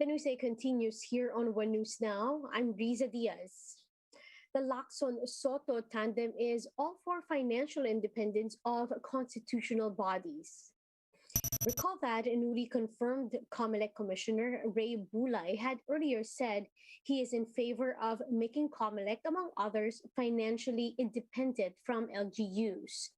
The news day continues here on One News Now. I'm Riza Diaz. The Lacson-Sotto tandem is all for financial independence of constitutional bodies. Recall that a newly confirmed Comelec Commissioner Ray Bulay had earlier said he is in favor of making Comelec, among others, financially independent from LGUs.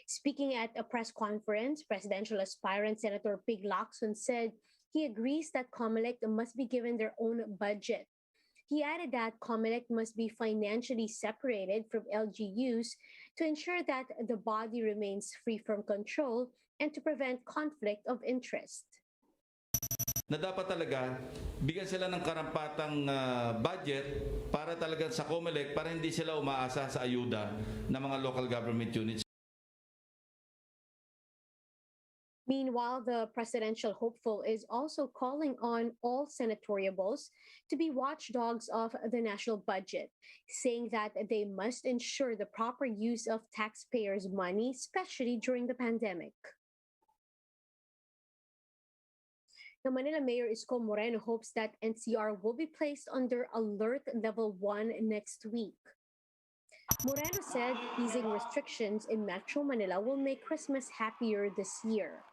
Speaking at a press conference, presidential aspirant Senator Pig Lacson said he agrees that Comelec must be given their own budget. He added that Comelec must be financially separated from LGUs to ensure that the body remains free from control and to prevent conflict of interest. Na dapat talaga bigyan sila ng karampatang budget para talaga sa Comelec para hindi sila umaasa sa ayuda ng mga local government units. Meanwhile, the presidential hopeful is also calling on all senatoriables to be watchdogs of the national budget, saying that they must ensure the proper use of taxpayers' money, especially during the pandemic. The Manila Mayor Isko hopes that NCR will be placed under Alert Level 1 next week. Moreno said easing restrictions in Metro Manila will make Christmas happier this year.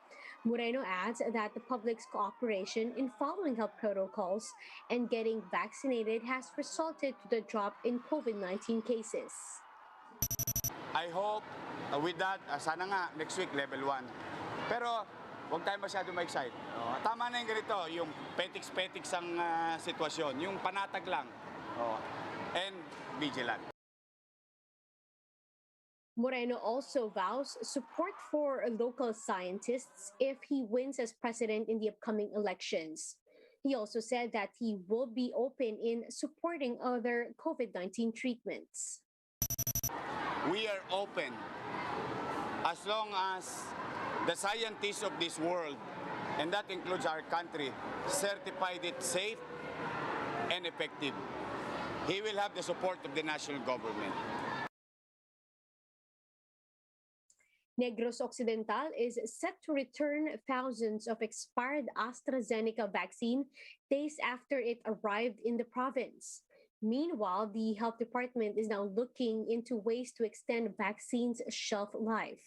Moreno adds that the public's cooperation in following health protocols and getting vaccinated has resulted to the drop in COVID-19 cases. I hope with that, sana nga next week level 1. Pero huwag tayo masyado ma-excite. Tama na yung ganito, yung petiks-petiks ang sitwasyon, yung panatag lang. And vigilant. Moreno also vows support for local scientists if he wins as president in the upcoming elections. He also said that he will be open in supporting other COVID-19 treatments. We are open as long as the scientists of this world, and that includes our country, certified it safe and effective. He will have the support of the national government. Negros Occidental is set to return thousands of expired AstraZeneca vaccine days after it arrived in the province. Meanwhile, the health department is now looking into ways to extend vaccines' shelf life.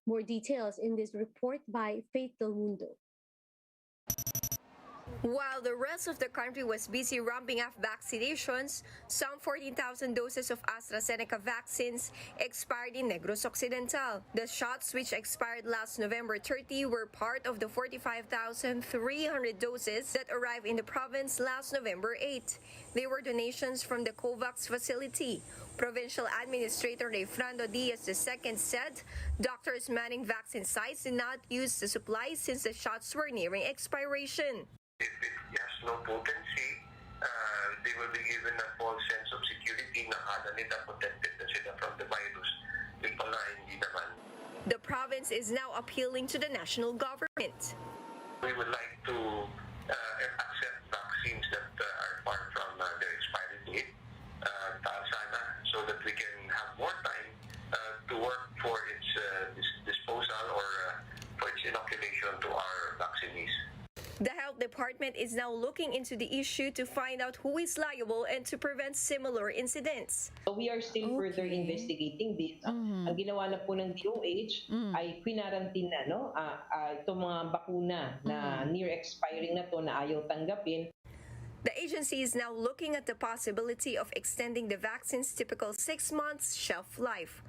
More details in this report by Faith Del Mundo. While the rest of the country was busy ramping up vaccinations, some 14,000 doses of AstraZeneca vaccines expired in Negros Occidental. The shots, which expired last November 30, were part of the 45,300 doses that arrived in the province last November 8. They were donations from the COVAX facility. Provincial Administrator Fernando Diaz II said doctors manning vaccine sites did not use the supplies since the shots were nearing expiration. If it has no potency, they will be given a false sense of security na kala nila protected na sila from the virus. Yung pala, hindi naman. The province is now appealing to the national government. We would like to accept vaccines that are far from their expiry date, sana, so that we can have more time to work for its disposal or for its inoculation to our vaccinees. The health department is now looking into the issue to find out who is liable and to prevent similar incidents. We are still further investigating this. Ang ginawa na po ng DOH ay quinarantin na itong mga bakuna na near expiring na to na ayaw tanggapin. The agency is now looking at the possibility of extending the vaccine's typical 6 months shelf life.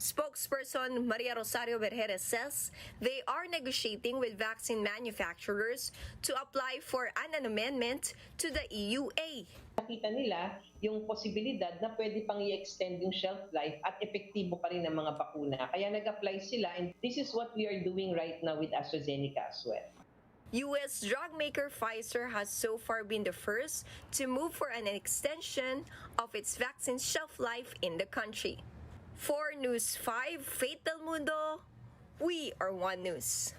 Spokesperson Maria Rosario Berjera says they are negotiating with vaccine manufacturers to apply for an amendment to the EUA. Nakita nila yung posibilidad na pwede pang i-extend yung shelf life at epektibo pa rin ang mga bakuna. Kaya nag-apply sila, and this is what we are doing right now with AstraZeneca as well. U.S. drug maker Pfizer has so far been the first to move for an extension of its vaccine shelf life in the country. For News 5, Faith Del Mundo, we are One News.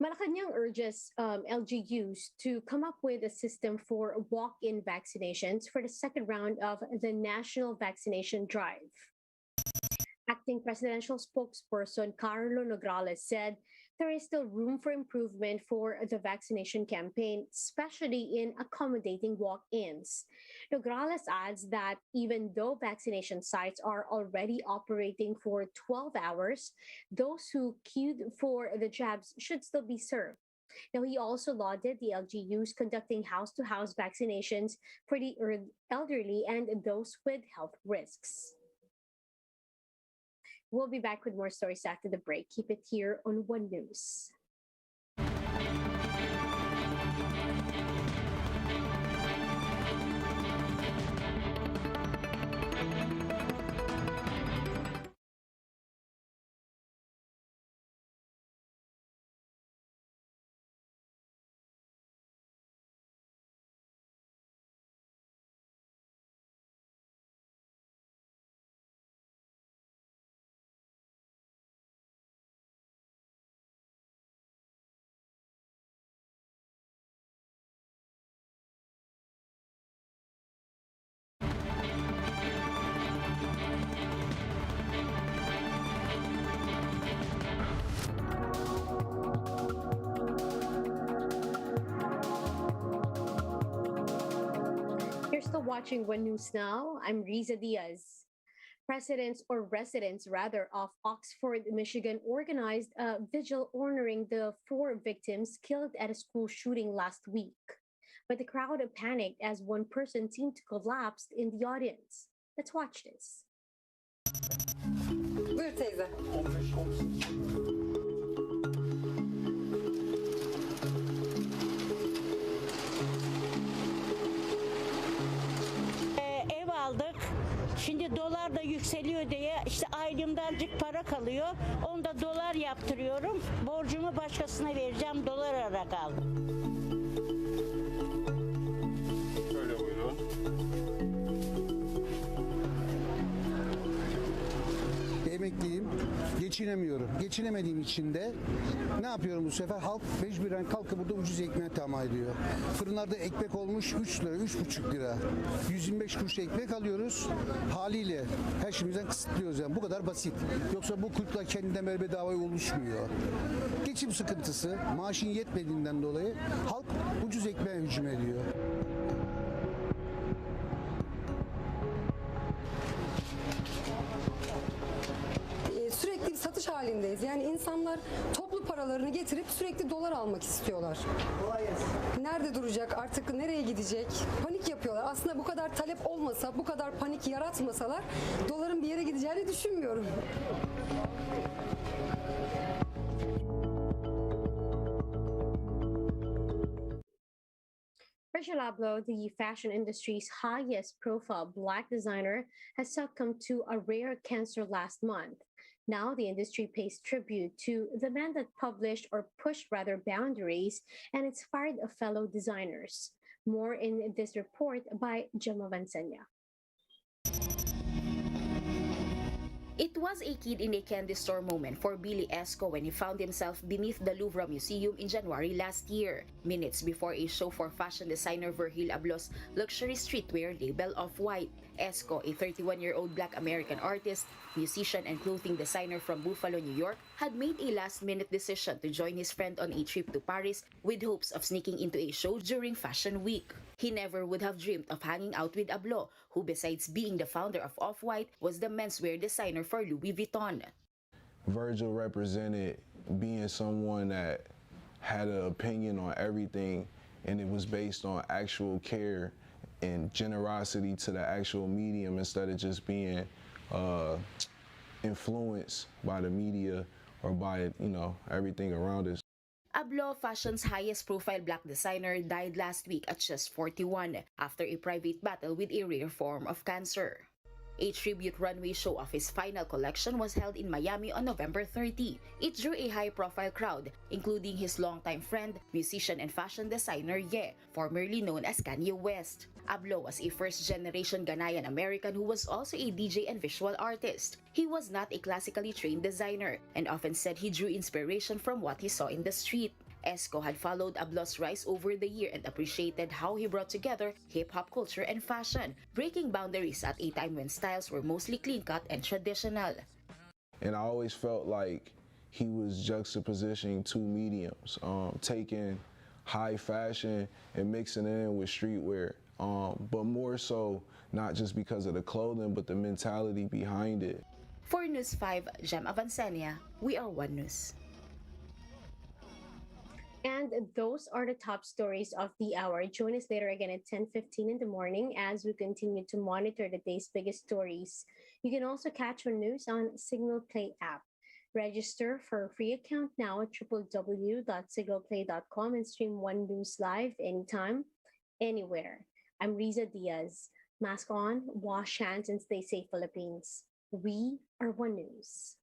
Malacanang urges LGUs to come up with a system for walk-in vaccinations for the second round of the national vaccination drive. Acting presidential spokesperson Carlo Nograles said there is still room for improvement for the vaccination campaign, especially in accommodating walk-ins. Nograles adds that even though vaccination sites are already operating for 12 hours, those who queued for the jabs should still be served. Now, he also lauded the LGUs conducting house-to-house vaccinations for the elderly and those with health risks. We'll be back with more stories after the break. Keep it here on One News. You're still watching One News Now. I'm Riza Diaz. Residents of Oxford, Michigan organized a vigil honoring the 4 victims killed at a school shooting last week. But the crowd panicked as one person seemed to collapse in the audience. Let's watch this. Buyur teyze. Ev aldık. Şimdi dolar da yükseliyor diye işte ailemden azıcık para kalıyor. Onu da dolar yaptırıyorum. Borcumu başkasına vereceğim. Dolar olarak aldım. Şöyle buyurun. Emekliyim, geçinemiyorum. Geçinemediğim için de ne yapıyorum bu sefer? Halk mecburen kalkıp burada ucuz ekmeğe tamah ediyor. Fırınlarda ekmek olmuş 3 lira, 3,5 lira. 125 kuruş ekmek alıyoruz. Haliyle her şeyimizden kısıtlıyoruz yani. Bu kadar basit. Yoksa bu kulüpler kendinden beri bedavaya oluşmuyor. Geçim sıkıntısı, maaşın yetmediğinden dolayı halk ucuz ekmeğe hücum ediyor. Sürekli bir satış halindeyiz. Yani insanlar toplu paralarını getirip sürekli dolar almak istiyorlar. Nerede duracak, artık nereye gidecek? Panik yapıyorlar. Aslında bu kadar talep olmasa, bu kadar panik yaratmasalar doların bir yere gideceğini düşünmüyorum. Rachel Abloh, the fashion industry's highest profile Black designer, has succumbed to a rare cancer last month. Now the industry pays tribute to the man that published or pushed rather boundaries and inspired fellow designers. More in this report by Gemma Vansenya. It was a kid in a candy store moment for Billy Isko when he found himself beneath the Louvre Museum in January last year, minutes before a show for fashion designer Virgil Abloh's luxury streetwear label Off-White. Isko, a 31-year-old Black American artist, musician, and clothing designer from Buffalo, New York, had made a last-minute decision to join his friend on a trip to Paris with hopes of sneaking into a show during Fashion Week. He never would have dreamed of hanging out with Abloh, who besides being the founder of Off-White, was the menswear designer for Louis Vuitton. Virgil represented being someone that had an opinion on everything, and it was based on actual care and generosity to the actual medium instead of just being influenced by the media or by, everything around us. Abloh, fashion's highest profile Black designer, died last week at just 41 after a private battle with a rare form of cancer. A tribute runway show of his final collection was held in Miami on November 30. It drew a high-profile crowd, including his longtime friend, musician and fashion designer Ye, formerly known as Kanye West. Abloh was a first-generation Ghanaian American who was also a DJ and visual artist. He was not a classically trained designer and often said he drew inspiration from what he saw in the street. Isko had followed Abloh's rise over the year and appreciated how he brought together hip-hop culture and fashion, breaking boundaries at a time when styles were mostly clean-cut and traditional. And I always felt like he was juxtapositioning two mediums, taking high fashion and mixing it in with streetwear, but more so not just because of the clothing, but the mentality behind it. For News 5, Jem Avancenia, we are One News. And those are the top stories of the hour. Join us later again at 10:15 in the morning as we continue to monitor the day's biggest stories. You can also catch our news on Signal Play app. Register for a free account now at www.signalplay.com and stream One News live anytime, anywhere. I'm Riza Diaz. Mask on, wash hands, and stay safe, Philippines. We are One News.